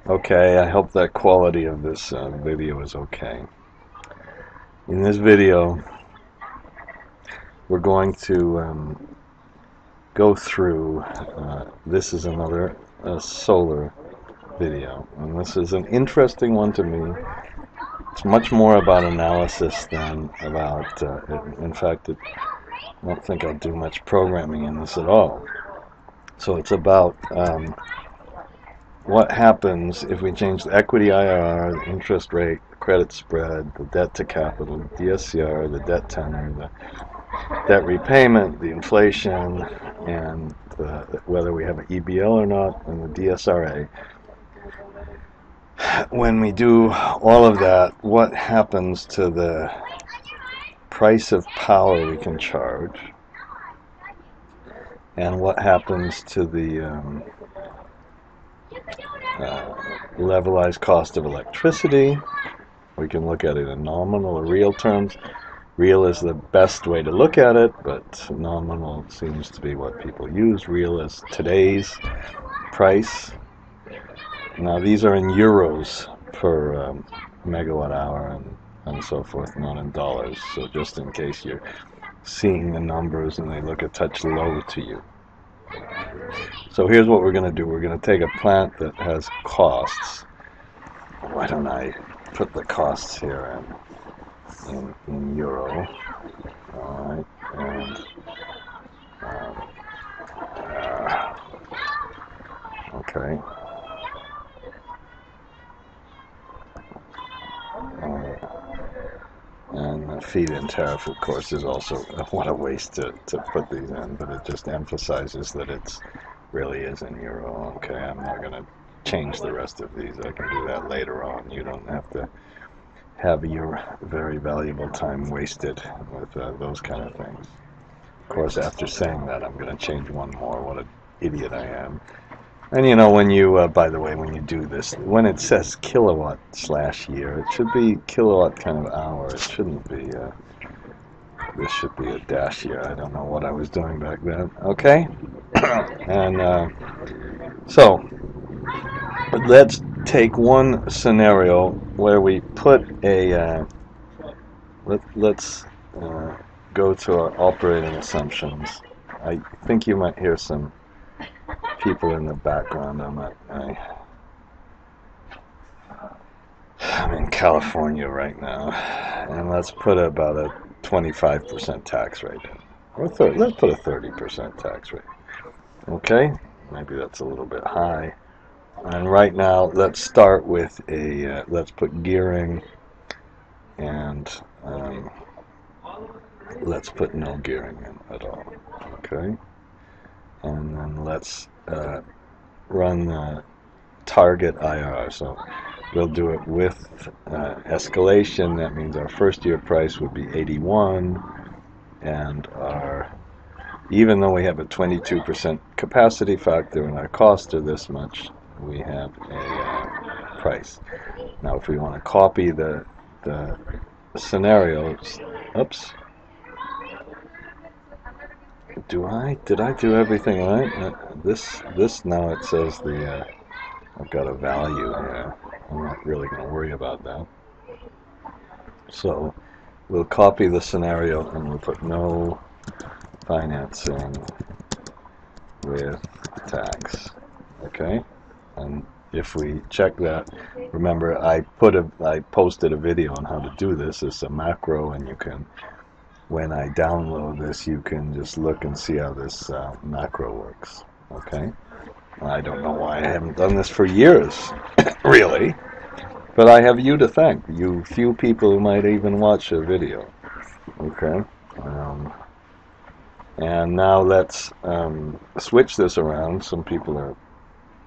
Okay, I hope that quality of this video is okay. In this video, we're going to go through, this is another solar video, and this is an interesting one to me. It's much more about analysis than about, in fact, I don't think I'll do much programming in this at all. So it's about what happens if we change the equity IRR, the interest rate, the credit spread, the debt to capital, the DSCR, the debt tenor, the debt repayment, the inflation, and whether we have an EBL or not, and the DSRA. When we do all of that, what happens to the price of power we can charge, and what happens to the levelized cost of electricity. We can look at it in nominal or real terms. Real is the best way to look at it, but nominal seems to be what people use. Real is today's price. Now these are in euros per megawatt hour and so forth, not in dollars. So just in case you're seeing the numbers and they look a touch low to you. So here's what we're going to do. We're going to take a plant that has costs. Why don't I put the costs here in euro? All right, and okay. And the feed-in tariff, of course, is also what a waste to put these in, but it just emphasizes that it's really is in euro. Okay, I'm not going to change the rest of these. I can do that later on. You don't have to have your very valuable time wasted with those kind of things. Of course, after saying that, I'm going to change one more. What an idiot I am. And you know, when you, by the way, when you do this, when it says kilowatt / year, it should be kilowatt kind of hour. It shouldn't be, this should be a dash year. I don't know what I was doing back then. Okay? And so, let's take one scenario where we put a, let's go to our operating assumptions. I think you might hear some people in the background. I'm in California right now, and let's put about a 25% tax rate in, or let's put a 30% tax rate. Okay, maybe that's a little bit high. And right now, let's start with let's put gearing, and let's put no gearing in at all. Okay, and then let's run the target IRR. So we'll do it with escalation. That means our first year price would be 81, and even though we have a 22% capacity factor and our costs are this much, we have a price. Now if we want to copy the scenarios, oops, did I do everything right? This now it says I've got a value here. I'm not really going to worry about that. So we'll copy the scenario and we'll put no financing with tax. Okay? And if we check that, remember I posted a video on how to do this. It's a macro, and you can, when I download this, you can just look and see how this macro works. Okay? I don't know why I haven't done this for years, really, but I have you to thank, you few people who might even watch a video. Okay, and now let's switch this around. Some people are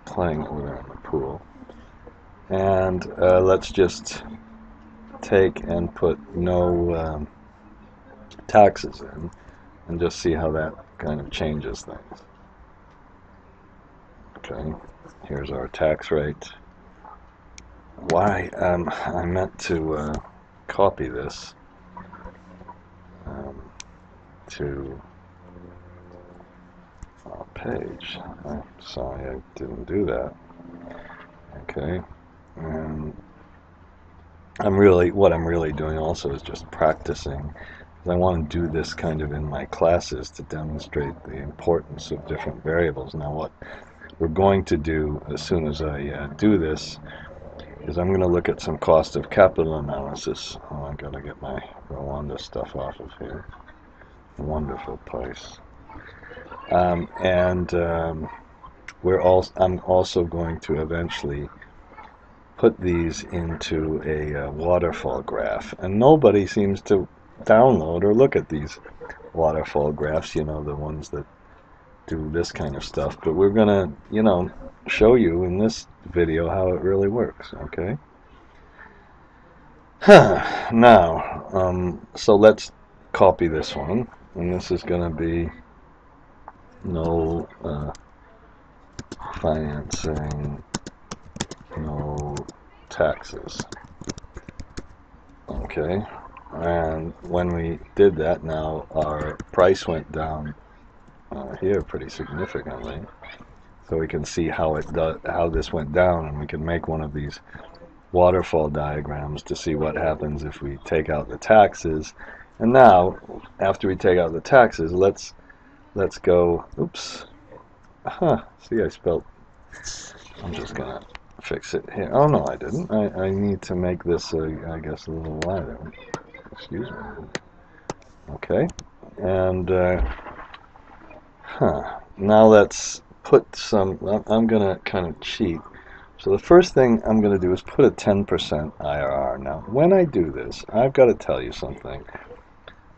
playing over there in the pool, and let's just take and put no taxes in, and just see how that kind of changes things. Okay, here's our tax rate. Why I meant to copy this to our page. I'm sorry I didn't do that. I Okay, and what I'm really doing also is just practicing. I want to do this kind of in my classes to demonstrate the importance of different variables. Now, what we're going to do as soon as I do this is I'm going to look at some cost of capital analysis. Oh, I got to get my Rwanda stuff off of here. Wonderful place. I'm also going to eventually put these into a waterfall graph, and nobody seems to download or look at these waterfall graphs, the ones that do this kind of stuff, but we're gonna show you in this video how it really works. Okay. Now so let's copy this one, and this is gonna be no financing, no taxes. Okay, and when we did that, now our price went down here pretty significantly, so we can see how this went down, and we can make one of these waterfall diagrams to see what happens if we take out the taxes. And now, after we take out the taxes, let's go. Oops. See, I spelled. I'm just gonna fix it here. Oh no, I didn't. I need to make this, I guess, a little wider. Excuse me. Okay, and now let's put some. I'm gonna kind of cheat. So the first thing I'm gonna do is put a 10% IRR. Now, when I do this, I've got to tell you something.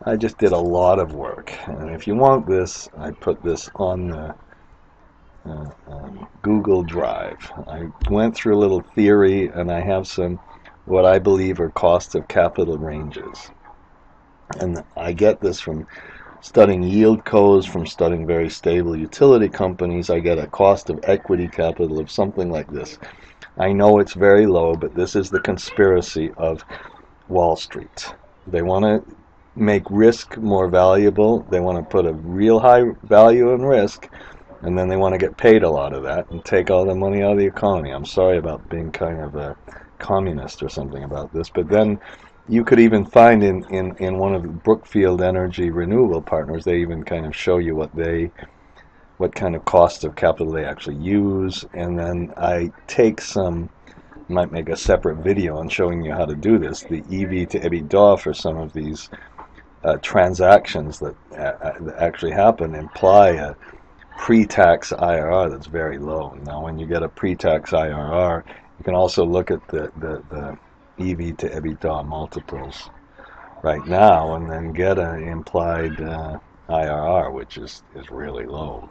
I just did a lot of work, and if you want this, I put this on the Google Drive. I went through a little theory, and I have some what I believe are cost of capital ranges, and I get this from studying yield codes, from studying very stable utility companies. I get a cost of equity capital of something like this. I know it's very low, but this is the conspiracy of Wall Street. They want to make risk more valuable. They want to put a real high value in risk, and then they want to get paid a lot of that and take all the money out of the economy. I'm sorry about being kind of a communist or something about this, but then you could even find in one of the Brookfield Energy Renewable Partners, they even kind of show you what kind of cost of capital they actually use, and then I take might make a separate video on showing you how to do this. The EV to EBITDA for some of these transactions that actually happen imply a pre-tax IRR that's very low. Now, when you get a pre-tax IRR, you can also look at the EV to EBITDA multiples right now, and then get an implied IRR, which is really low.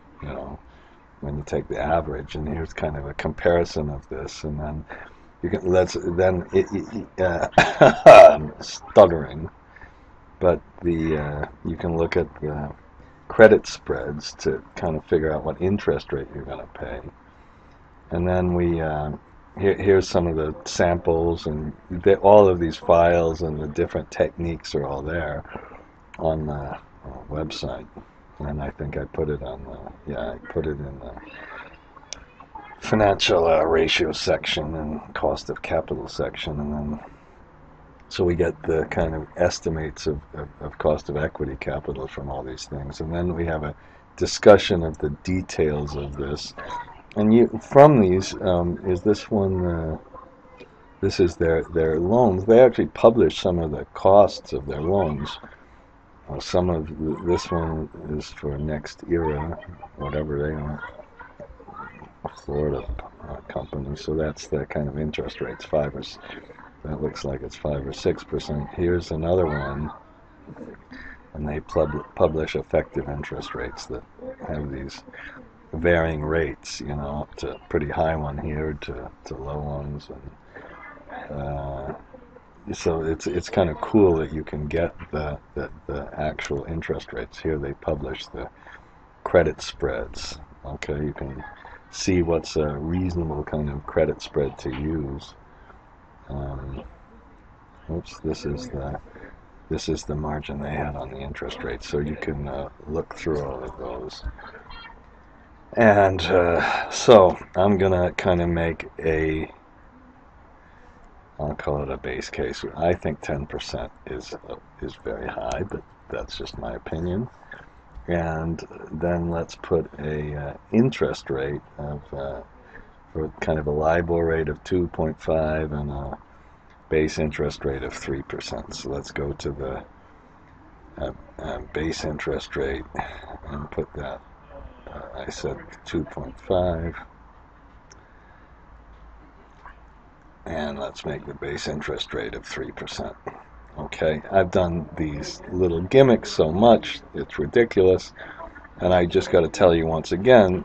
When you take the average, and here's kind of a comparison of this, and then you can I'm stuttering, but you can look at the credit spreads to kind of figure out what interest rate you're going to pay, and then here's some of the samples, and all of these files and the different techniques are all there on the website. And I think I put it on I put it in the financial ratio section and cost of capital section, and then so we get the kind of estimates of cost of equity capital from all these things, and then we have a discussion of the details of this. And from these is this one. This is their loans. They actually publish some of the costs of their loans. Some of this one is for Next Era, whatever they are, Florida company. So that's the kind of interest rates, that looks like it's 5 or 6%. Here's another one, and they publish effective interest rates that have these varying rates, up to pretty high one here to low ones, and so it's kind of cool that you can get the actual interest rates. Here they publish the credit spreads. Okay, you can see what's a reasonable kind of credit spread to use. This is the margin they had on the interest rate, so you can look through all of those. And so I'm gonna kind of make a I'll call it a base case. I think 10% is very high, but that's just my opinion. And then let's put a interest rate of for kind of a LIBOR rate of 2.5 and a base interest rate of 3%. So let's go to the base interest rate and put that. I said 2.5. And let's make the base interest rate of 3%. Okay, I've done these little gimmicks so much, it's ridiculous. And I just got to tell you once again,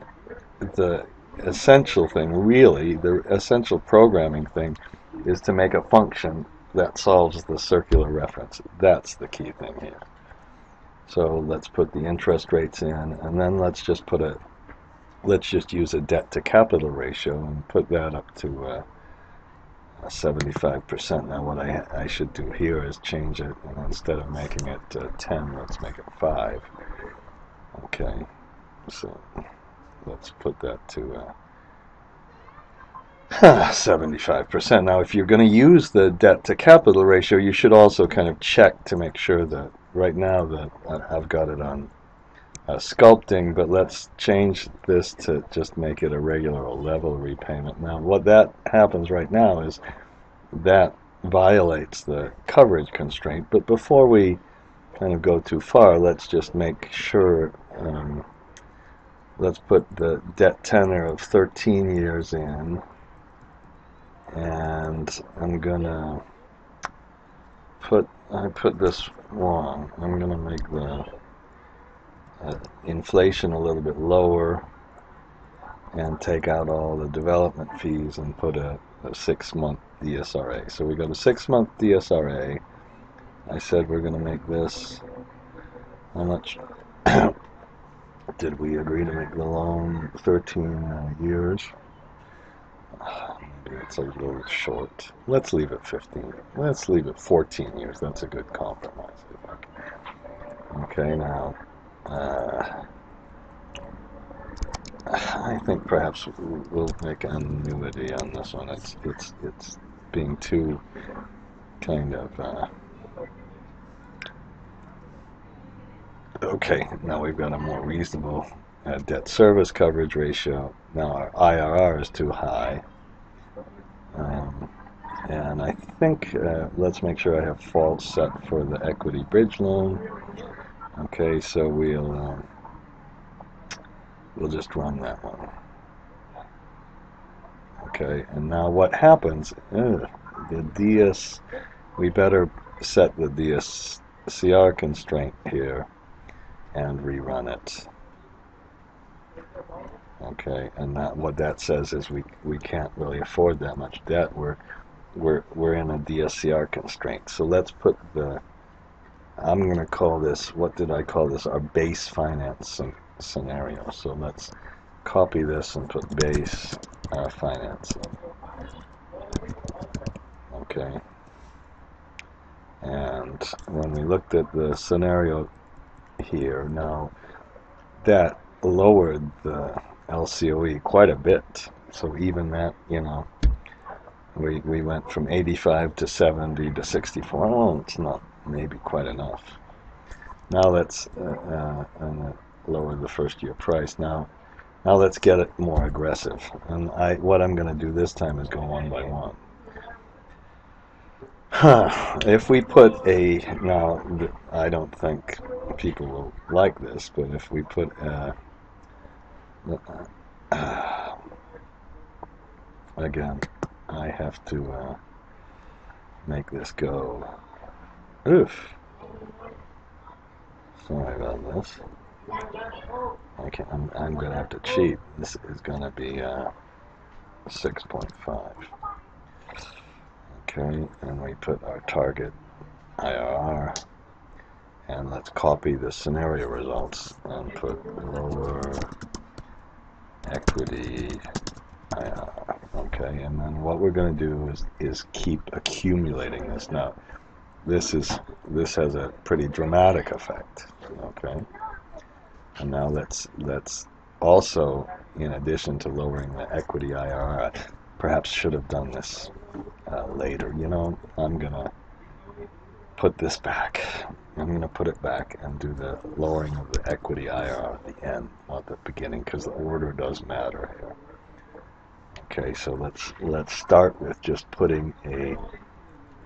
the essential thing, really, the essential programming thing, is to make a function that solves the circular reference. That's the key thing here. So let's put the interest rates in, and then let's just use a debt to capital ratio and put that up to 75%. Now what I should do here is change it, and instead of making it 10, let's make it 5. Okay, so let's put that to 75%. Now if you're going to use the debt to capital ratio, you should also kind of check to make sure that right now that I've got it on sculpting, but let's change this to just make it a regular or level repayment. Now what that happens right now is that violates the coverage constraint, but before we kind of go too far, let's just make sure, let's put the debt tenor of 13 years in, and I'm gonna I put this wrong. I'm gonna make the inflation a little bit lower and take out all the development fees and put a 6-month DSRA. So we got a 6-month DSRA. I said we're going to make this, how much did we agree to make the loan? 13 years. Maybe it's a little short. Let's leave it 15. Let's leave it 14 years. That's a good compromise, I think. Okay, now I think perhaps we'll make an annuity on this one. It's being too kind of okay. Now we've got a more reasonable debt service coverage ratio. Now our IRR is too high, and I think let's make sure I have false set for the equity bridge loan. Okay, so we'll just run that one. Okay, and now what happens? The DS, we better set the DSCR constraint here and rerun it. Okay, and what that says is we can't really afford that much debt. We're in a DSCR constraint. So let's put the, I'm going to call this, what did I call this? Our base finance scenario. So let's copy this and put base financing. Okay. And when we looked at the scenario here, now that lowered the LCOE quite a bit. So even that, you know, we went from 85 to 70 to 64. Oh, it's not maybe quite enough. Now let's lower the first year price. Now let's get it more aggressive. And what I'm going to do this time is go one by one. If we put a, now I don't think people will like this, but if we put again, I have to make this go. Oof. Sorry about this. Okay, I'm going to have to cheat. This is going to be 6.5. Okay, and we put our target IRR, and let's copy the scenario results and put lower equity IRR. Okay, and then what we're going to do is keep accumulating this. Now, this has a pretty dramatic effect. Okay, and now let's also, in addition to lowering the equity IRR, perhaps should have done this later. You know, I'm gonna put this back. I'm going to put it back and do the lowering of the equity IR at the end, not the beginning, because the order does matter here. Okay, so let's start with just putting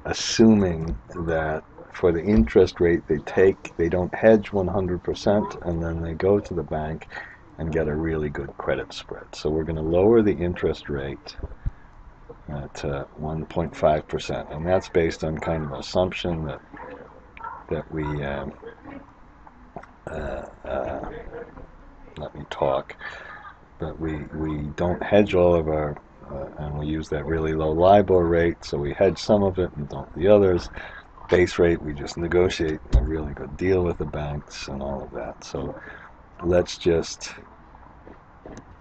assuming that for the interest rate they don't hedge 100%, and then they go to the bank and get a really good credit spread. So we're going to lower the interest rate to 1.5%, and that's based on kind of an assumption that we let me talk, but we don't hedge all of our and we use that really low LIBOR rate, so we hedge some of it and don't the others. Base rate, we just negotiate a really good deal with the banks and all of that. So let's just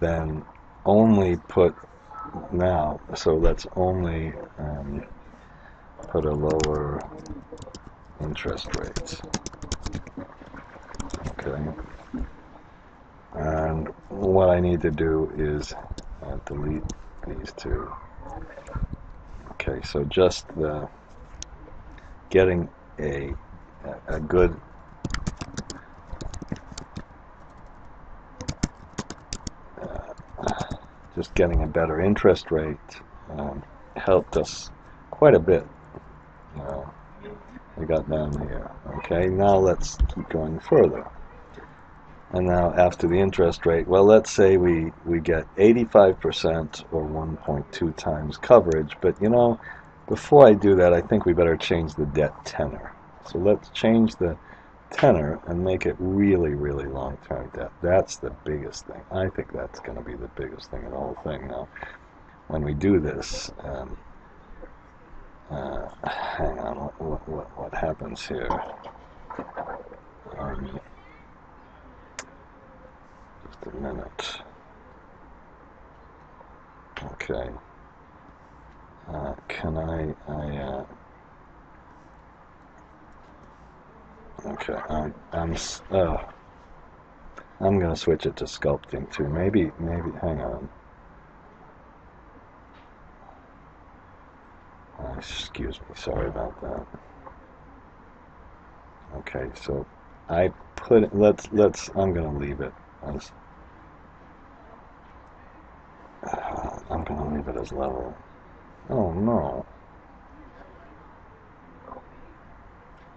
then only put now, so let's only put a lower interest rate. Okay. And what I need to do is delete these two. Okay, so just the getting a good just getting a better interest rate helped us quite a bit. We got down here. Okay, now let's keep going further. And now after the interest rate, well, let's say we get 85% or 1.2 times coverage, but you know, before I do that, I think we better change the debt tenor. So let's change the tenor and make it really, really long-term debt. That's the biggest thing. I think that's going to be the biggest thing in the whole thing. Now, when we do this, hang on, what happens here? Just a minute. Okay. Can I okay, I'm gonna switch it to sculpting too. Maybe, hang on. Excuse me, sorry about that. Okay, so I put it, I'm gonna leave it as, I'm gonna leave it as level. Oh no.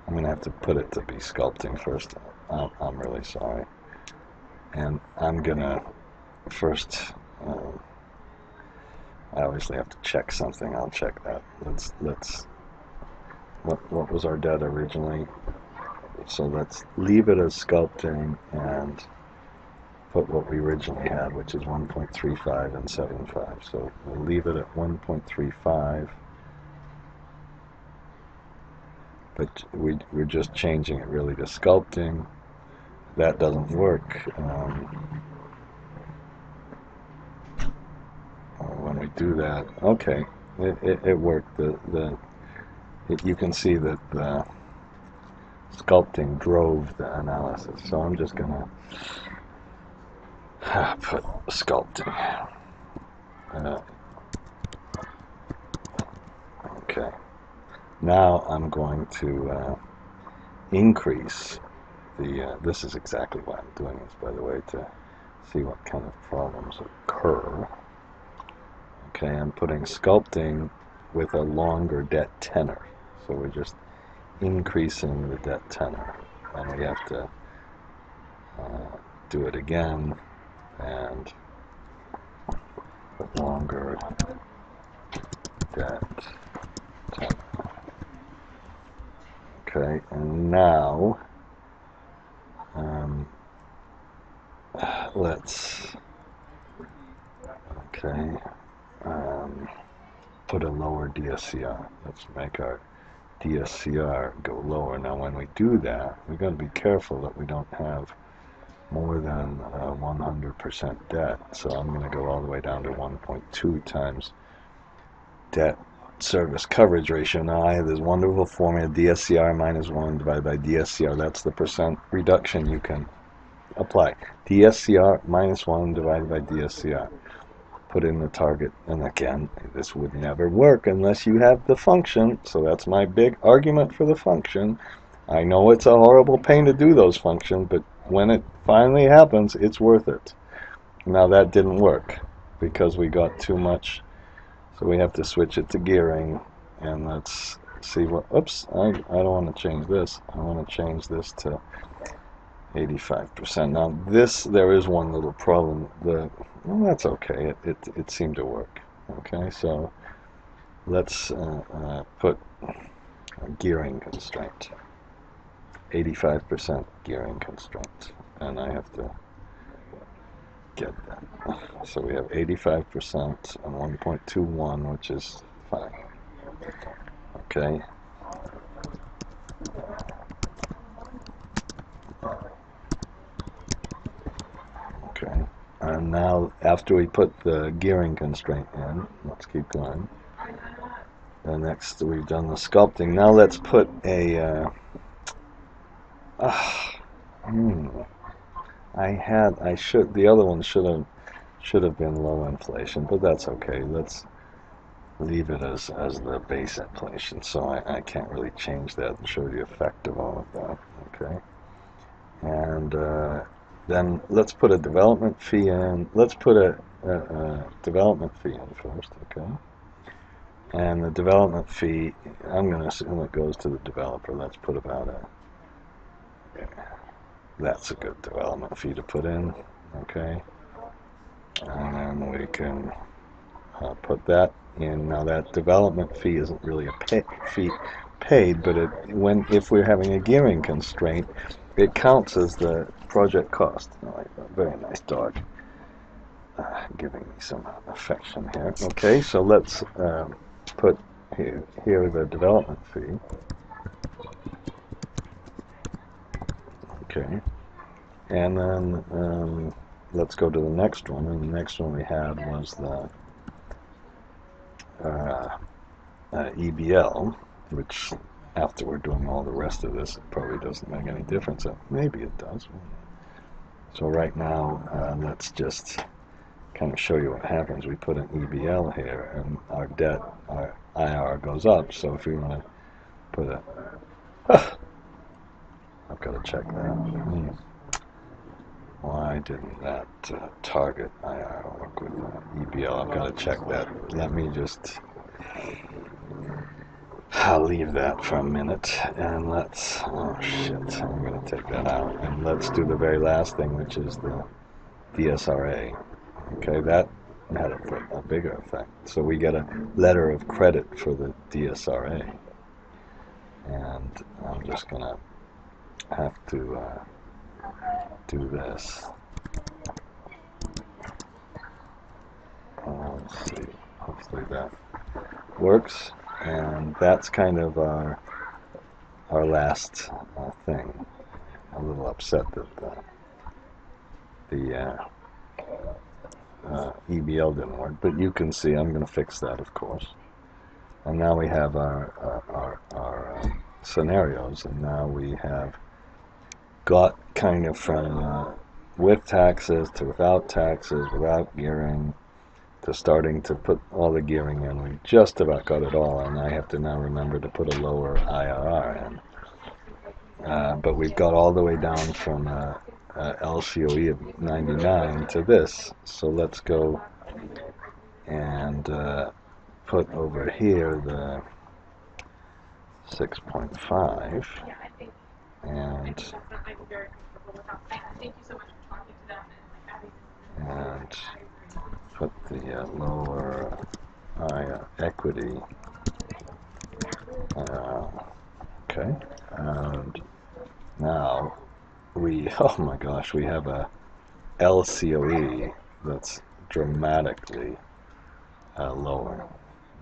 I'm going to have to put it to be sculpting first. I'm really sorry. And I'm going to first, I obviously have to check something. I'll check that. What was our debt originally? So let's leave it as sculpting and put what we originally had, which is 1.35 and 75. So we'll leave it at 1.35. But we're just changing it really to sculpting. That doesn't work. When we do that, okay, it worked. You can see that the sculpting drove the analysis. So I'm just gonna put sculpting. Okay. Now I'm going to increase the, this is exactly why I'm doing this, by the way, to see what kind of problems occur. Okay, I'm putting sculpting with a longer debt tenor. So we're just increasing the debt tenor. And we have to do it again and put longer debt tenor. Okay, and now let's put a lower DSCR. Let's make our DSCR go lower. Now when we do that, we've got to be careful that we don't have more than 100% debt. So I'm going to go all the way down to 1.2 times debt service coverage ratio. Now I have this wonderful formula, DSCR minus 1 divided by DSCR. That's the percent reduction you can apply. DSCR minus 1 divided by DSCR. put in the target, and again, this would never work unless you have the function, so that's my big argument for the function. I know it's a horrible pain to do those functions, but when it finally happens, it's worth it. Now that didn't work because we got too much, so we have to switch it to gearing, and let's see what, oops, I don't want to change this. I want to change this to 85%. Now this, there is one little problem. Well, that's okay. It seemed to work. Okay, so let's put a gearing constraint. 85% gearing constraint, and I have to get that. So we have 85% and 1.21, which is fine. Okay. Okay. And now, after we put the gearing constraint in, let's keep going. And next, we've done the sculpting. Now let's put a. The other one should have been low inflation, but that's okay. Let's leave it as the base inflation, so I can't really change that and show the effect of all of that. Okay. And then let's put a development fee in. Let's put a development fee in first, okay? And the development fee, I'm going to assume it goes to the developer. Let's put about that's a good development fee to put in, okay? And then we can put that in. Now that development fee isn't really a fee paid, but if we're having a gearing constraint, it counts as the project cost. Oh, a very nice dog, giving me some affection here. Okay, so let's put here the development fee. Okay, and then let's go to the next one. And the next one we had was the EBL, which after we're doing all the rest of this, it probably doesn't make any difference. Maybe it does. So right now, let's just kind of show you what happens. We put an EBL here, and our debt, our IR goes up. So if we want to put a, I've got to check that. Why didn't that target IR work with EBL? I've got to check that. Let me just, I'll leave that for a minute, and let's, oh shit, I'm going to take that out. And let's do the very last thing, which is the DSRA. Okay, that had a bigger effect. So we get a letter of credit for the DSRA. And I'm just going to have to do this. Let's see, hopefully that works. And that's kind of our last thing. I'm a little upset that the EBL didn't work, but you can see I'm going to fix that, of course. And now we have our scenarios, and now we have got kind of from with taxes to without taxes, without gearing, to starting to put all the gearing in. We just about got it all, and I have to now remember to put a lower IRR in. But we've got all the way down from LCOE of 99 to this. So let's go and put over here the 6.5 and put the lower equity. Okay, and now oh my gosh, we have a LCOE that's dramatically lower.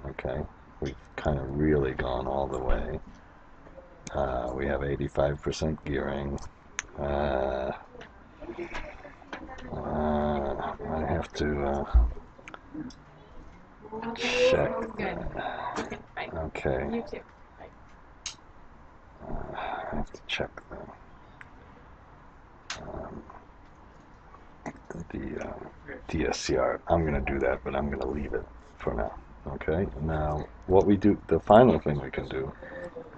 Okay, we've kind of really gone all the way. We have 85% gearing. I have to check that. Okay. I have to check that. DSCR. I'm going to do that, but I'm going to leave it for now. Okay, now what we do, the final thing we can do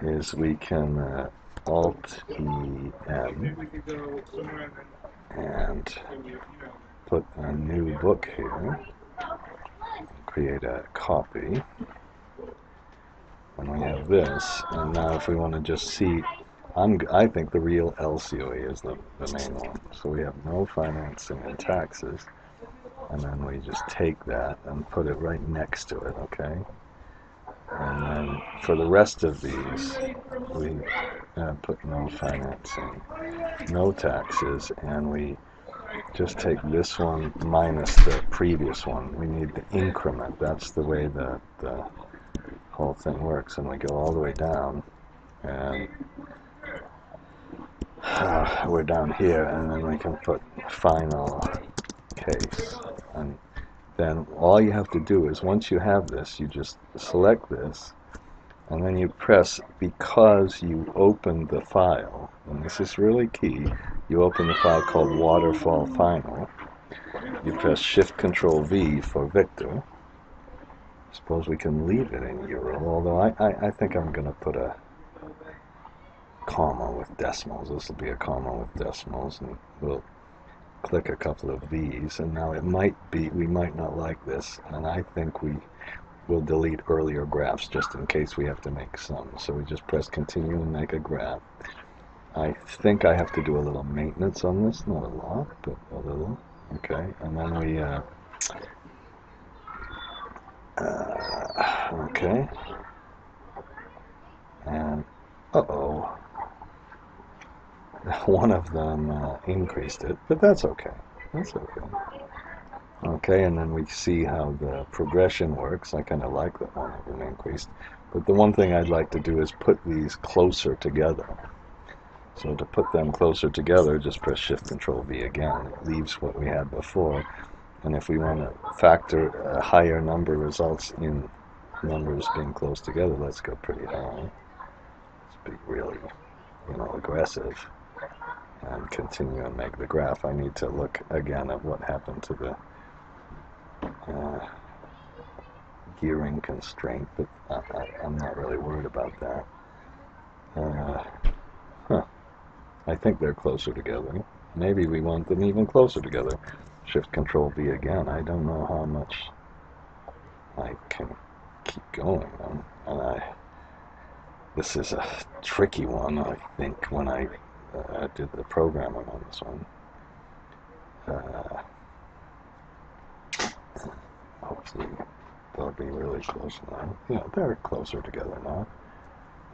is we can Alt E M and put a new book here, create a copy, and we have this. And now if we want to just see, I think the real LCOE is the main one. So we have no financing and taxes, and then we just take that and put it right next to it, okay? And then for the rest of these, we put no financing, no taxes, and we just take this one minus the previous one. We need the increment. That's the way the whole thing works. And we go all the way down, and we're down here, and then we can put final case. And then all you have to do is, once you have this, you just select this, and then you press, because you opened the file, and this is really key, you open the file called Waterfall Final, you press Shift-Control-V for Victor. Suppose we can leave it in Euro, although I think I'm going to put a comma with decimals. This will be a comma with decimals, and we'll click a couple of these, and now it might be, we might not like this, and I think we will delete earlier graphs just in case we have to make some. So we just press continue and make a graph. I think I have to do a little maintenance on this, not a lot, but a little. Okay, and then we okay, and one of them increased it, but that's okay. That's okay. Okay, and then we see how the progression works. I kind of like that one of them increased. But the one thing I'd like to do is put these closer together. So to put them closer together, just press Shift-Control-V again. It leaves what we had before. And if we want to factor a higher number results in numbers being close together, let's go pretty high. Let's be really, aggressive. And continue and make the graph. I need to look again at what happened to the gearing constraint, but I'm not really worried about that. I think they're closer together. Maybe we want them even closer together. Shift-Control-V again. I don't know how much I can keep going on. And this is a tricky one, I think, when I did the programming on this one. Hopefully they'll be really close now. Yeah, they're closer together now.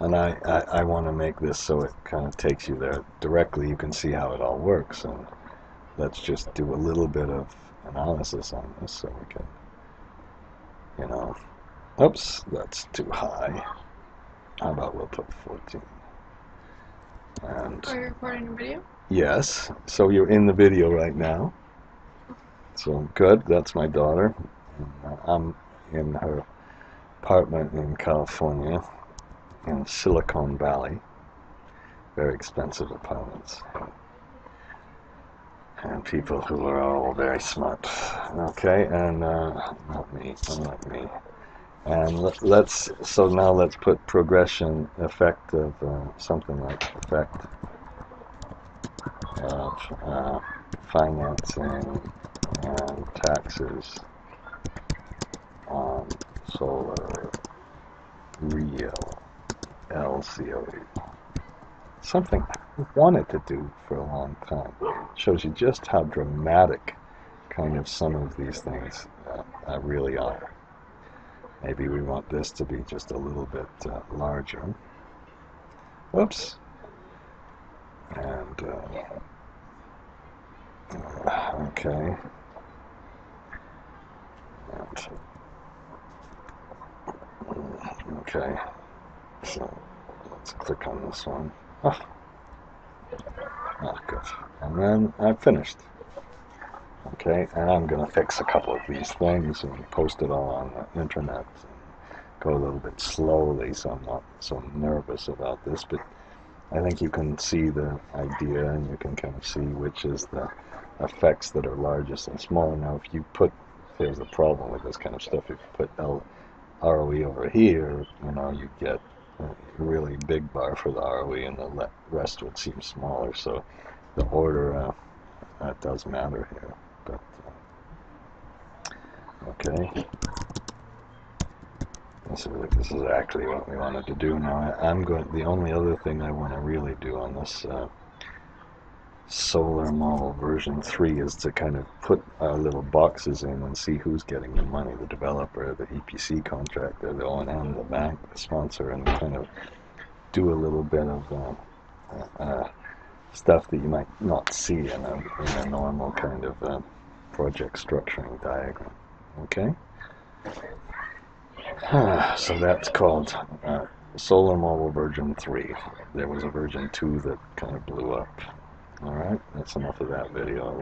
And I want to make this so it kind of takes you there directly. You can see how it all works. And let's just do a little bit of analysis on this so we can, oops, that's too high. How about we'll put 14. And are you recording a video? Yes. So you're in the video right now. So good. That's my daughter. I'm in her apartment in California, in Silicon Valley. Very expensive apartments. And people who are all very smart. Okay, and not me, unlike me. And so now let's put progression effect of something like effect of financing and taxes on solar real LCOE. Something I've wanted to do for a long time. Shows you just how dramatic kind of some of these things really are. Maybe we want this to be just a little bit larger. Whoops. And okay. And, okay. So let's click on this one. Oh, good. And then I've finished. Okay, and I'm going to fix a couple of these things and post it all on the internet. And go a little bit slowly, so I'm not so nervous about this, but I think you can see the idea, and you can kind of see which is the effects that are largest and smaller. Now, if you put, here's the problem with this kind of stuff, if you put ROE over here, you know, you get a really big bar for the ROE, and the rest would seem smaller. So the order does matter here. But okay, this is exactly what we wanted to do. Now I'm going. The only other thing I want to really do on this solar model version 3 is to kind of put our little boxes in and see who's getting the money, the developer, the EPC contractor, the O&M, the bank, the sponsor, and kind of do a little bit of stuff that you might not see in a normal kind of project structuring diagram. Okay? So that's called Solar Model version 3. There was a version 2 that kind of blew up. Alright, that's enough of that video.